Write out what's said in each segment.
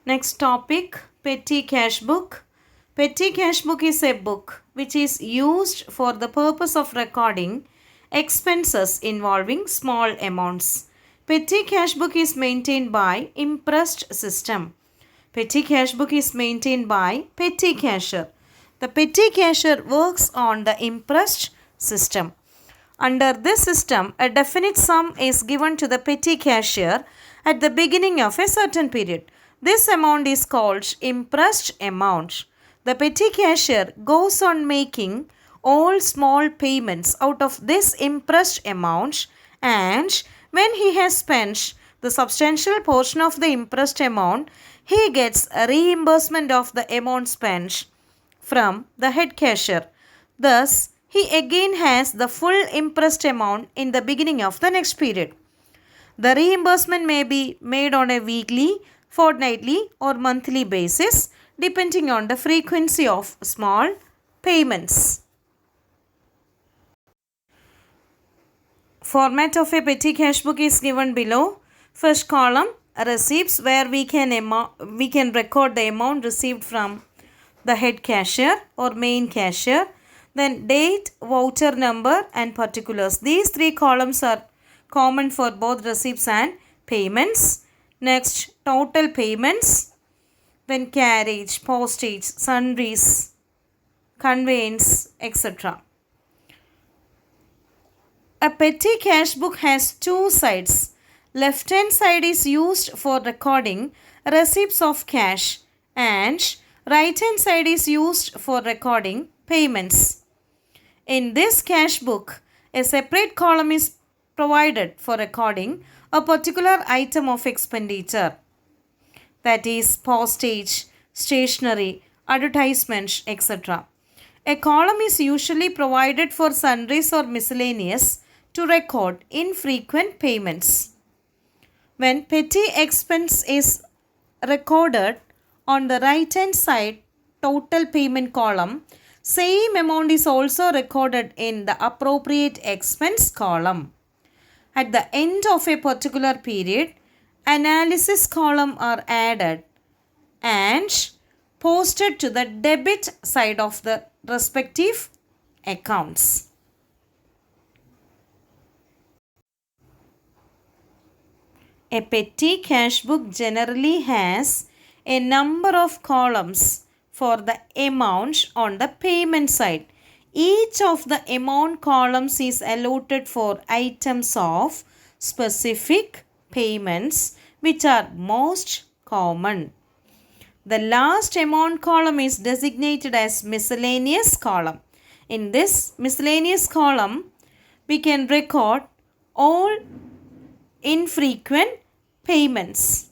Next topic, petty cash book. Petty cash book is a book which is used for the purpose of recording expenses involving small amounts. Petty cash book is maintained by impressed system. Petty cash book is maintained by petty cashier. The petty cashier works on the impressed system. Under this system, a definite sum is given to the petty cashier at the beginning of a certain period. This amount is called impressed amount. The petty cashier goes on making all small payments out of this impressed amount, and when he has spent the substantial portion of the impressed amount, he gets a reimbursement of the amount spent from the head cashier. Thus, he again has the full impressed amount in the beginning of the next period. The reimbursement may be made on a weekly, fortnightly or monthly basis depending on the frequency of small payments. Format of a petty cash book is given below. First column, receipts, where we can record the amount received from the head cashier or main cashier. Then date, voucher number and particulars. These three columns are common for both receipts and payments. Next, total payments. Then carriage, postage, sundries, conveyance, etc. A petty cash book has two sides. Left hand side is used for recording receipts of cash and right hand side is used for recording payments. In this cash book, a separate column is provided for recording a particular item of expenditure, that is postage, stationery, advertisements, etc. A column is usually provided for sundries or miscellaneous to record infrequent payments. When petty expense is recorded on the right hand side total payment column, same amount is also recorded in the appropriate expense column. At the end of a particular period, analysis column are added and posted to the debit side of the respective accounts. A petty cash book generally has a number of columns for the amount on the payment side. Each of the amount columns is allotted for items of specific payments which are most common. The last amount column is designated as miscellaneous column. In this miscellaneous column, we can record all infrequent payments.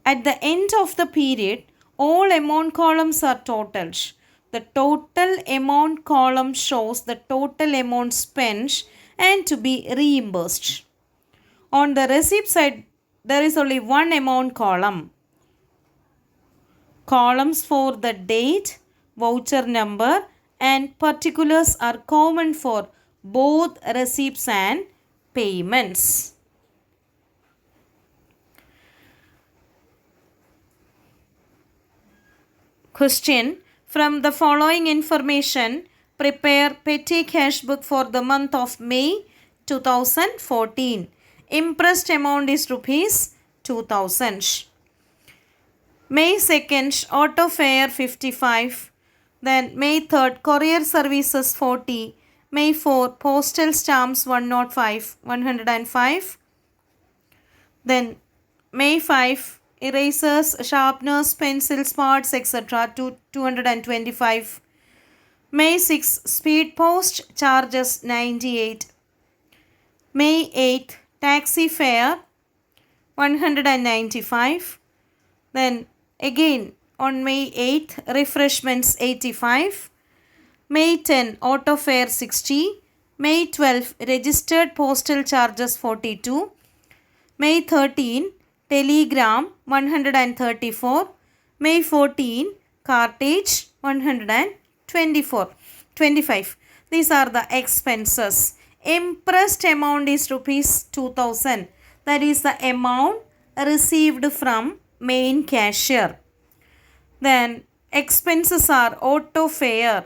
At the end of the period, all amount columns are totaled. The total amount column shows the total amount spent and to be reimbursed. On the receipt side, there is only one amount column. Columns for the date, voucher number and particulars are common for both receipts and payments. Question: from the following information, prepare petty cash book for the month of May 2014. Impressed amount is rupees 2000. May 2nd, auto fare 55. Then May 3rd, courier services 40. May 4th, postal stamps 105. Then May 5, erasers, sharpeners, pencils, parts, etc. to 225. May 6, speed post charges 98. May 8, taxi fare 195. Then again on May 8th, refreshments 85. May 10, auto fare 60. May 12, registered postal charges 42. May 13, telegram 134. May 14, cartage 125. These are the expenses. Impressed amount is rupees 2000. That is the amount received from main cashier. Then expenses are auto fare,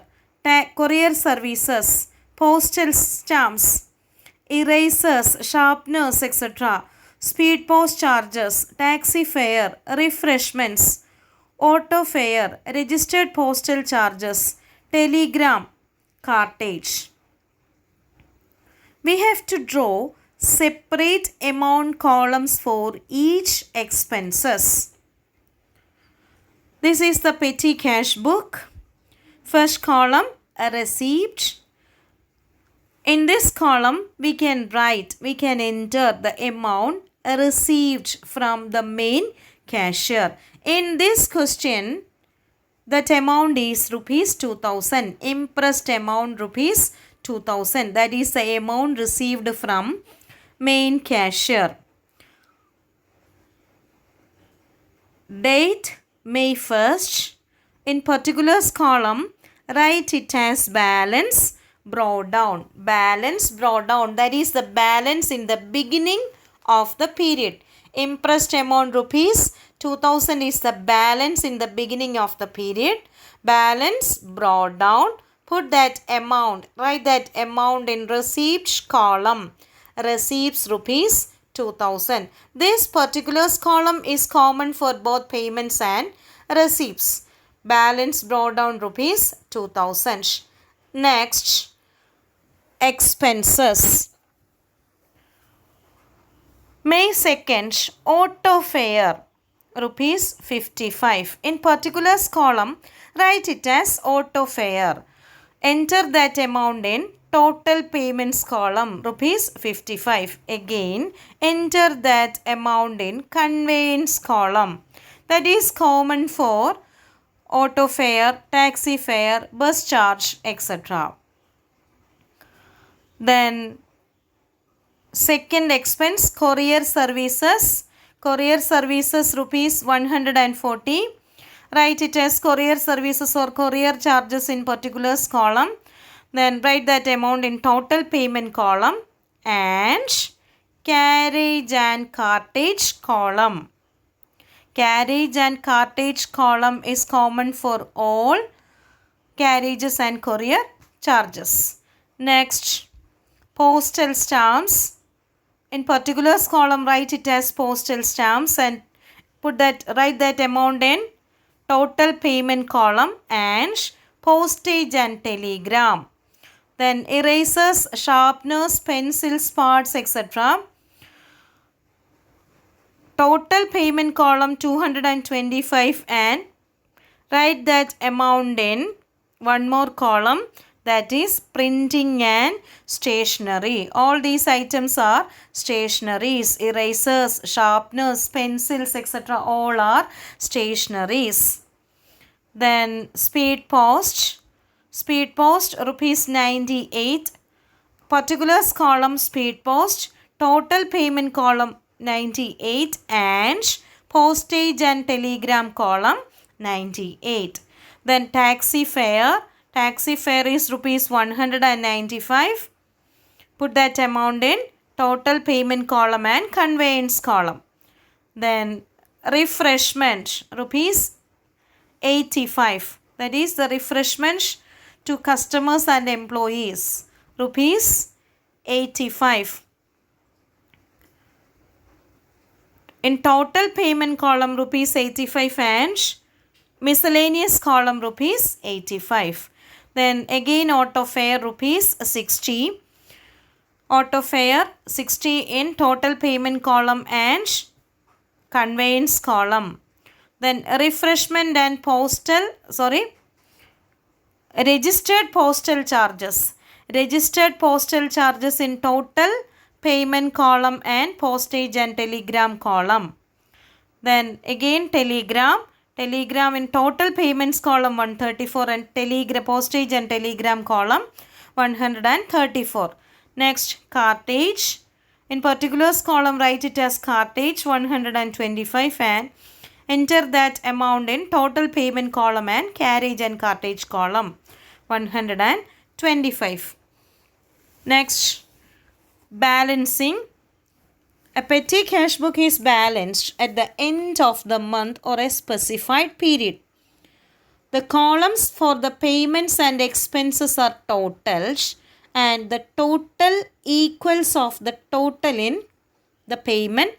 courier services, postal stamps, erasers, sharpeners, etc., speed post charges, taxi fare, refreshments, auto fare, registered postal charges, telegram, cartage. We have to draw separate amount columns for each expenses. This is the petty cash book. First column, a receipt. In this column, we can enter the amount received from the main cashier. In this question, that amount is rupees 2000. Impressed amount rupees 2000. That is the amount received from main cashier. Date May 1st. In particulars column, write it as balance brought down. Balance brought down. That is the balance in the beginning of the period. Impressed amount rupees 2000 is the balance in the beginning of the period. Balance brought down. Put that amount. Write that amount in receipts column. Receipts rupees 2000. This particulars column is common for both payments and receipts. Balance brought down rupees 2000. Next, expenses. May 2nd, auto fare rupees 55. In particulars column, write it as auto fare. Enter that amount in total payments column rupees 55. Again, enter that amount in conveyance column. That is common for auto fare, taxi fare, bus charge, etc. Then second expense, courier services. Courier services rupees 140. Write it as courier services or courier charges in particulars column. Then write that amount in total payment column and carriage and cartage column. Carriage and cartage column is common for all carriages and courier charges. Next, postal stamps. In particulars column, write it as postal stamps and write that amount in total payment column and postage and telegram. Then erasers, sharpeners, pencils, parts, etc. Total payment column 225 and write that amount in one more column, that is printing and stationery. All these items are stationeries. Erasers, sharpeners, pencils, etc. all are stationeries. Then speed post. Speed post rupees 98. Particulars column speed post. Total payment column 98 and postage and telegram column 98. Then taxi fare. Taxi fare is rupees 195. Put that amount in total payment column and conveyance column. Then refreshment rupees 85. That is the refreshment to customers and employees. Rupees 85. In total payment column rupees 85 and miscellaneous column rupees 85. Then again auto fare rupees 60. Auto fare 60 in total payment column and conveyance column. Then refreshment and registered postal charges. Registered postal charges in total payment column and postage and telegram column. Then again telegram. Telegram in total payments column 134 and postage and telegram column 134. Next, cartage. In particulars column, write it as cartage 125 and enter that amount in total payment column and carriage and cartage column 125. Next, balancing. A petty cash book is balanced at the end of the month or a specified period. The columns for the payments and expenses are totaled and the total equals of the total in the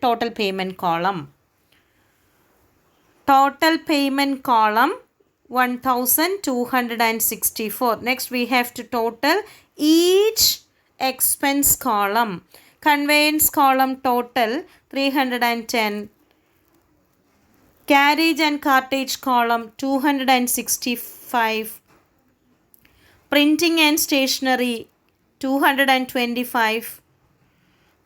total payment column. Total payment column 1264. Next we have to total each expense column. Conveyance column total 310. Carriage and cartage column 265. Printing and stationery 225.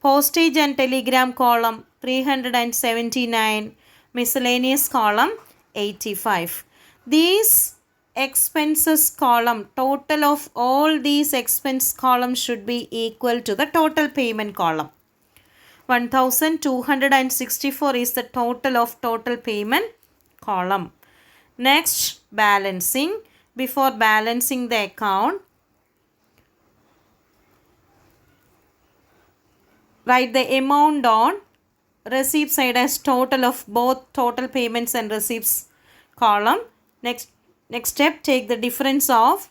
Postage and telegram column 379. Miscellaneous column 85. These expenses column, total of all these expense columns should be equal to the total payment column. 1264 is the total of total payment column. Next, balancing. Before balancing the account, write the amount on receipt side as total of both total payments and receipts column. Next step, take the difference of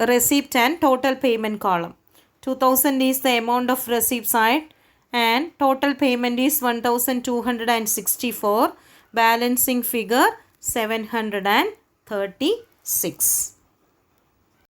receipt and total payment column. 2000 is the amount of receipt side and total payment is 1264. Balancing figure 736.